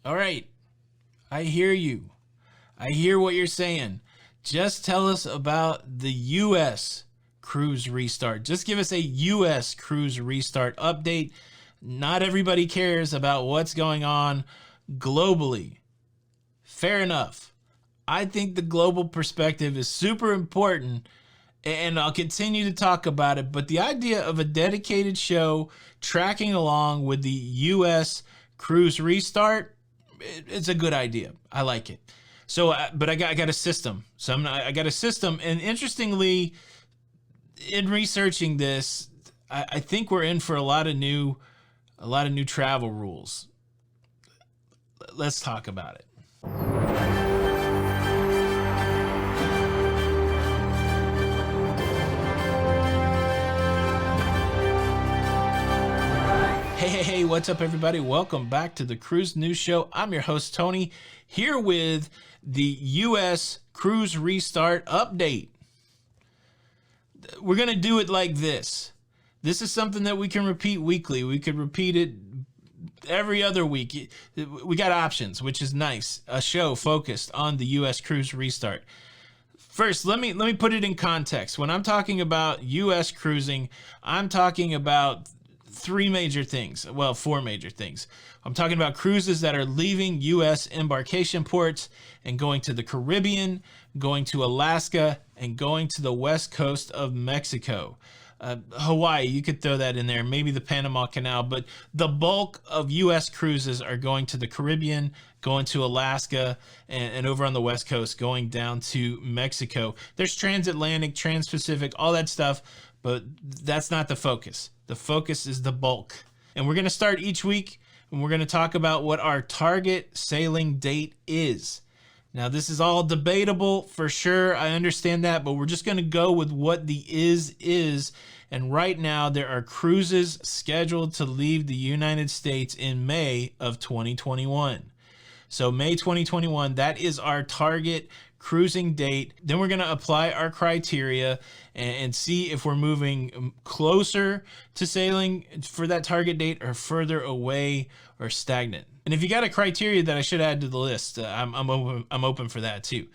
All right, I hear you. I hear what you're saying. Just tell us about the U.S. cruise restart. Just give us a U.S. cruise restart update. Not everybody cares about what's going on globally. Fair enough. I think the global perspective is super important, and I'll continue to talk about it. But the idea of a dedicated show tracking along with the U.S. cruise restart, it's a good idea. I like it. So, but I got a system. So I got a system, and interestingly, in researching this, I think we're in for a lot of new travel rules. Let's talk about it. Hey, what's up, everybody? Welcome back to the Cruise News Show. I'm your host, Tony, here with the U.S. Cruise Restart Update. We're going to do it like this. This is something that we can repeat weekly. We could repeat it every other week. We got options, which is nice. A show focused on the U.S. Cruise Restart. First, let me put it in context. When I'm talking about U.S. cruising, I'm talking about four major things. I'm talking about cruises that are leaving U.S. embarkation ports and going to the Caribbean, going to Alaska, and going to the west coast of Mexico. Hawaii, you could throw that in there, maybe the Panama Canal, but the bulk of U.S. cruises are going to the Caribbean, going to Alaska, and over on the west coast, going down to Mexico. There's transatlantic, transpacific, all that stuff, but that's not the focus. The focus is the bulk. And we're going to start each week, and we're going to talk about what our target sailing date is. Now, this is all debatable for sure. I understand that, but we're just going to go with what the is. And right now, there are cruises scheduled to leave the United States in May of 2021. So May 2021, that is our target cruising date. Then we're going to apply our criteria and see if we're moving closer to sailing for that target date or further away or stagnant. And if you got a criteria that I should add to the list, I'm open for that too.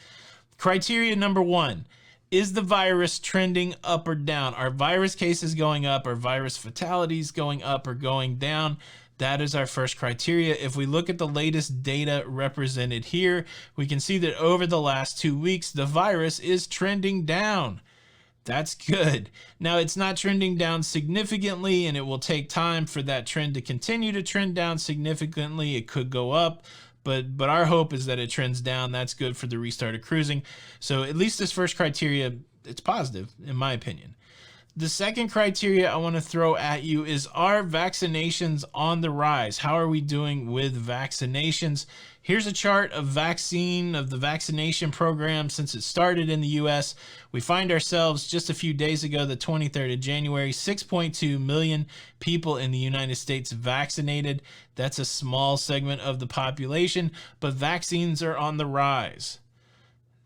Criteria number 1, is the virus trending up or down? Are virus cases going up? Are virus fatalities going up or going down? That is our first criteria. If we look at the latest data represented here, we can see that over the last 2 weeks, the virus is trending down. That's good. Now, it's not trending down significantly, and it will take time for that trend to continue to trend down significantly. It could go up, but our hope is that it trends down. That's good for the restart of cruising. So at least this first criteria, it's positive, in my opinion. The second criteria I want to throw at you is, are vaccinations on the rise? How are we doing with vaccinations? Here's a chart of the vaccination program since it started in the U.S. We find ourselves just a few days ago, the 23rd of January, 6.2 million people in the United States vaccinated. That's a small segment of the population, but vaccines are on the rise.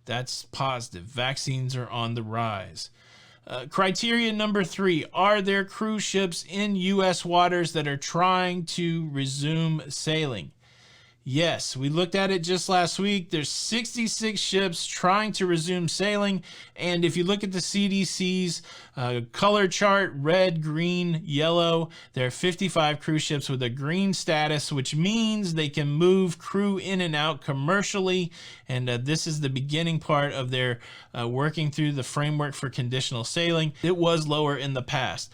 That's positive. Vaccines are on the rise. Criteria number 3, are there cruise ships in U.S. waters that are trying to resume sailing? Yes, we looked at it just last week. There's 66 ships trying to resume sailing. And if you look at the CDC's color chart, red, green, yellow, there are 55 cruise ships with a green status, which means they can move crew in and out commercially. And this is the beginning part of their working through the framework for conditional sailing. It was lower in the past.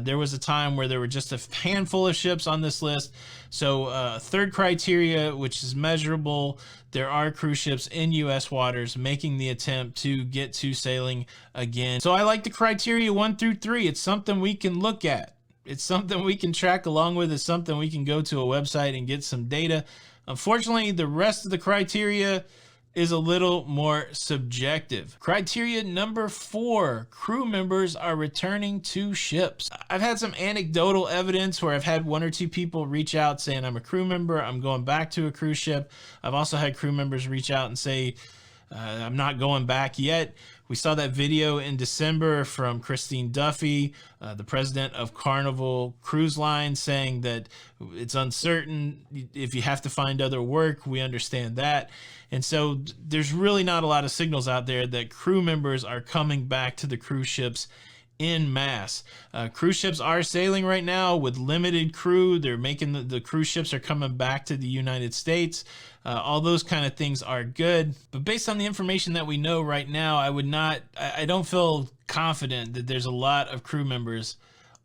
There was a time where there were just a handful of ships on this list. So third criteria, which is measurable, there are cruise ships in U.S. waters making the attempt to get to sailing again. So I like the criteria 1 through 3. It's something we can look at. It's something we can track along with. It's something we can go to a website and get some data. Unfortunately, the rest of the criteria is a little more subjective. Criteria number 4, crew members are returning to ships. I've had some anecdotal evidence where I've had 1 or 2 people reach out saying, I'm a crew member, I'm going back to a cruise ship. I've also had crew members reach out and say, I'm not going back yet. We saw that video in December from Christine Duffy, the president of Carnival Cruise Line, saying that it's uncertain if you have to find other work. We understand that. And so there's really not a lot of signals out there that crew members are coming back to the cruise ships in mass. Cruise ships are sailing right now with limited crew. They're making the cruise ships are coming back to the United States. All those kind of things are good. But based on the information that we know right now, I don't feel confident that there's a lot of crew members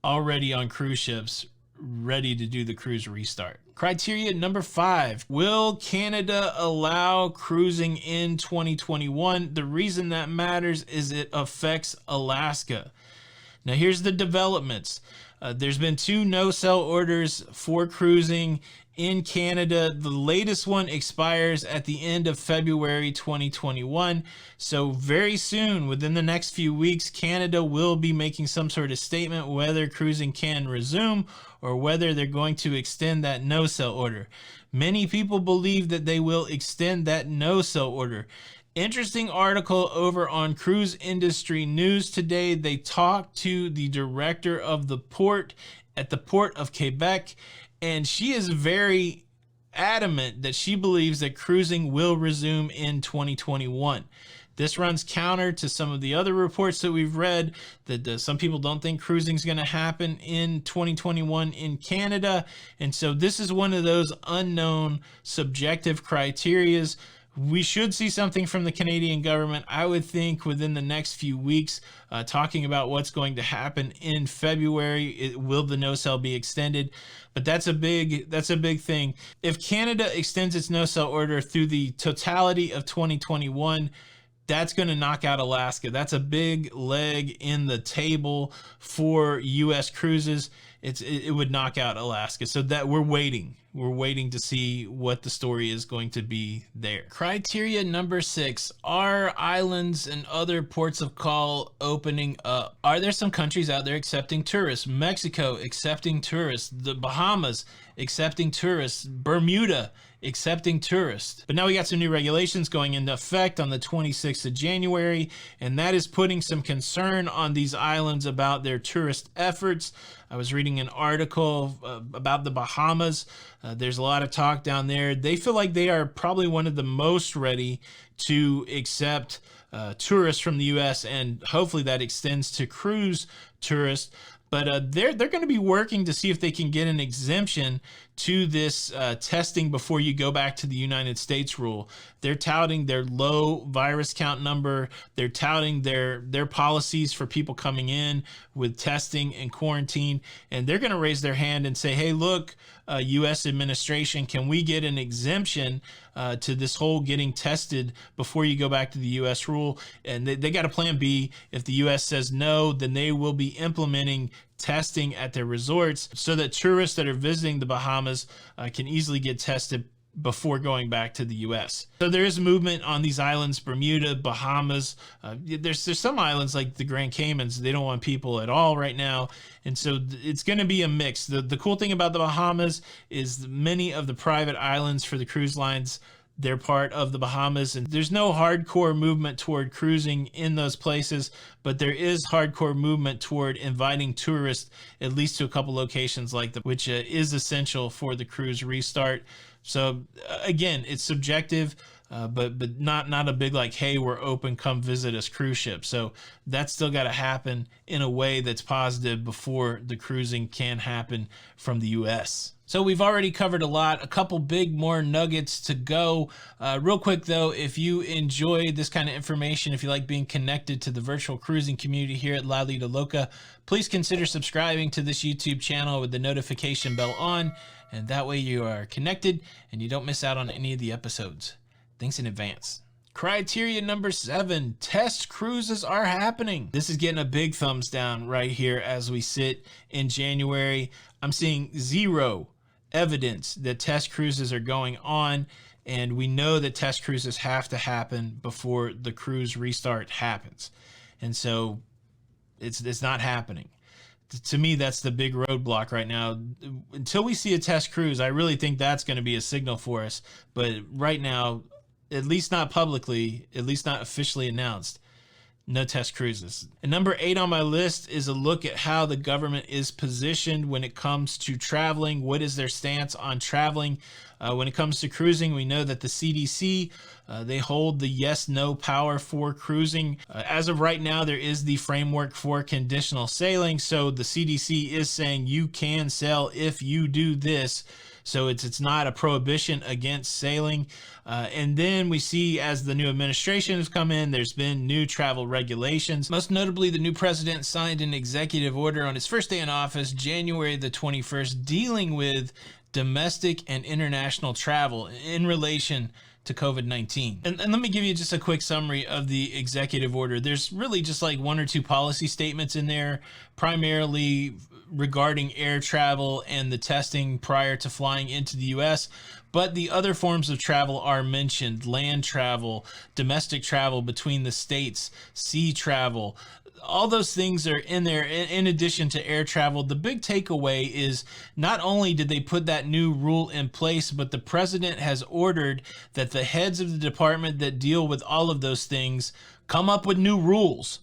already on cruise ships ready to do the cruise restart. Criteria number 5, will Canada allow cruising in 2021? The reason that matters is it affects Alaska. Now here's the developments. There's been 2 no-sell orders for cruising in Canada. The latest one expires at the end of February 2021. So very soon, within the next few weeks, Canada will be making some sort of statement whether cruising can resume or whether they're going to extend that no-sell order. Many people believe that they will extend that no-sell order. Interesting article over on Cruise Industry News today. They talked to the director of the port at the Port of Quebec, and she is very adamant that she believes that cruising will resume in 2021. This runs counter to some of the other reports that we've read that some people don't think cruising is going to happen in 2021 in Canada. And so this is one of those unknown subjective criterias. We should see something from the Canadian government, I would think, within the next few weeks, talking about what's going to happen in February. Will the no-sell be extended? But that's a big thing. If Canada extends its no-sell order through the totality of 2021, that's going to knock out Alaska. That's a big leg in the table for U.S. cruises. It would knock out Alaska. So that we're waiting to see what the story is going to be there. Criteria number 6, are islands and other ports of call opening up? Are there some countries out there accepting tourists? Mexico accepting tourists, the Bahamas accepting tourists, Bermuda accepting tourists. But now we got some new regulations going into effect on the 26th of January, and that is putting some concern on these islands about their tourist efforts. I was reading an article about the Bahamas. There's a lot of talk down there. They feel like they are probably one of the most ready to accept tourists from the U.S., and hopefully that extends to cruise tourists. But they're going to be working to see if they can get an exemption to this testing before you go back to the United States rule. They're touting their low virus count number. They're touting their policies for people coming in with testing and quarantine. And they're going to raise their hand and say, hey, look, U.S. administration, can we get an exemption to this whole getting tested before you go back to the U.S. rule? And they got a plan B. If the U.S. says no, then they will be implementing testing at their resorts so that tourists that are visiting the Bahamas can easily get tested before going back to the U.S. So there is movement on these islands, Bermuda, Bahamas. There's some islands like the Grand Caymans, they don't want people at all right now. And so it's going to be a mix. The cool thing about the Bahamas is many of the private islands for the cruise lines, they're part of the Bahamas, and there's no hardcore movement toward cruising in those places, but there is hardcore movement toward inviting tourists at least to a couple locations like that, which is essential for the cruise restart. So again, it's subjective, but not a big like, hey, we're open, come visit us cruise ship. So that's still got to happen in a way that's positive before the cruising can happen from the U.S. So we've already covered a lot, a couple big more nuggets to go. Real quick though, if you enjoy this kind of information, if you like being connected to the virtual cruising community here at Lido Loca, please consider subscribing to this YouTube channel with the notification bell on, and that way you are connected and you don't miss out on any of the episodes. Thanks in advance. Criteria number 7, test cruises are happening. This is getting a big thumbs down right here as we sit in January. I'm seeing zero evidence that test cruises are going on, and we know that test cruises have to happen before the cruise restart happens. And so it's not happening. To me, that's the big roadblock right now. Until we see a test cruise, I really think that's going to be a signal for us. But right now, at least not publicly, at least not officially announced, no test cruises. And number 8 on my list is a look at how the government is positioned when it comes to traveling. What is their stance on traveling? When it comes to cruising, we know that the CDC, they hold the yes-no power for cruising. As of right now, there is the framework for conditional sailing. So the CDC is saying you can sail if you do this. So it's not a prohibition against sailing. And then we see as the new administration has come in, there's been new travel regulations. Most notably, the new president signed an executive order on his first day in office, January the 21st, dealing with domestic and international travel in relation to COVID-19. And let me give you just a quick summary of the executive order. There's really just like 1 or 2 policy statements in there, primarily regarding air travel and the testing prior to flying into the US. But the other forms of travel are mentioned: land travel, domestic travel between the states, sea travel. All those things are in there in addition to air travel. The big takeaway is not only did they put that new rule in place, but the president has ordered that the heads of the department that deal with all of those things come up with new rules.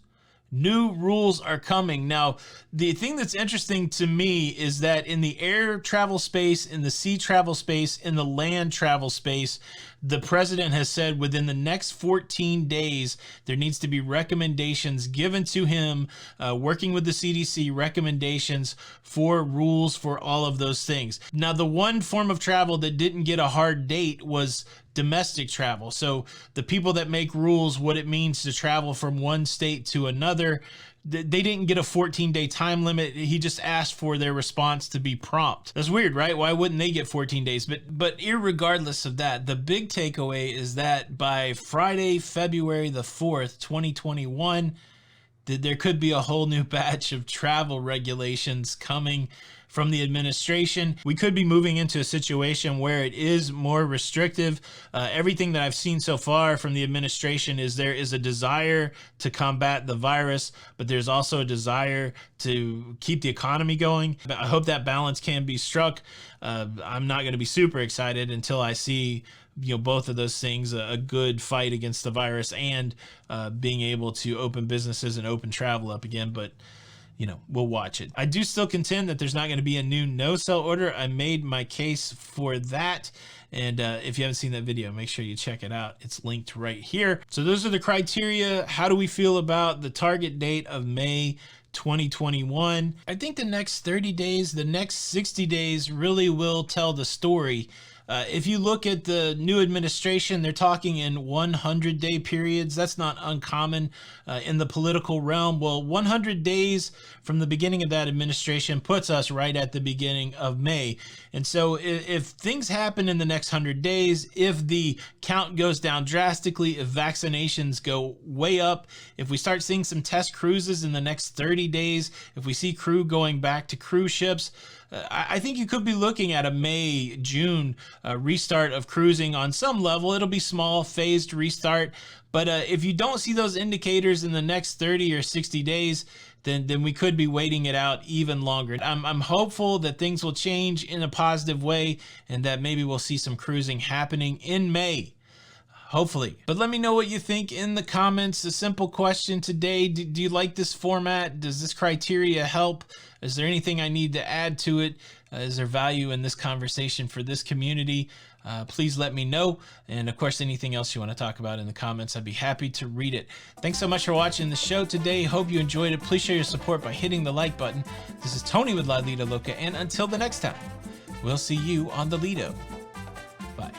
New rules are coming. Now, the thing that's interesting to me is that in the air travel space, in the sea travel space, in the land travel space, the president has said within the next 14 days, there needs to be recommendations given to him, working with the CDC, recommendations for rules for all of those things. Now, the one form of travel that didn't get a hard date was domestic travel. So the people that make rules, what it means to travel from one state to another, they didn't get a 14-day time limit. He just asked for their response to be prompt. That's weird, right? Why wouldn't they get 14 days? But irregardless of that, the big takeaway is that by Friday, February the 4th, 2021, there could be a whole new batch of travel regulations coming from the administration. We could be moving into a situation where it is more restrictive. Everything that I've seen so far from the administration is there is a desire to combat the virus, but there's also a desire to keep the economy going. I hope that balance can be struck. I'm not going to be super excited until I see both of those things, a good fight against the virus and being able to open businesses and open travel up again. But we'll watch it. I do still contend that there's not going to be a new no-sell order. I made my case for that. And if you haven't seen that video, make sure you check it out. It's linked right here. So those are the criteria. How do we feel about the target date of May 2021? I think the next 30 days, the next 60 days really will tell the story. If you look at the new administration, they're talking in 100-day periods. That's not uncommon in the political realm. Well, 100 days from the beginning of that administration puts us right at the beginning of May. And so if things happen in the next 100 days, if the count goes down drastically, if vaccinations go way up, if we start seeing some test cruises in the next 30 days, if we see crew going back to cruise ships, I think you could be looking at a May, June restart of cruising on some level. It'll be small, phased restart. But if you don't see those indicators in the next 30 or 60 days, then we could be waiting it out even longer. I'm hopeful that things will change in a positive way and that maybe we'll see some cruising happening in May. Hopefully. But let me know what you think in the comments. A simple question today. Do you like this format? Does this criteria help? Is there anything I need to add to it? Is there value in this conversation for this community? Please let me know. And of course, anything else you want to talk about in the comments, I'd be happy to read it. Thanks so much for watching the show today. Hope you enjoyed it. Please show your support by hitting the like button. This is Tony with Lido Loca. And until the next time, we'll see you on the Lido. Bye.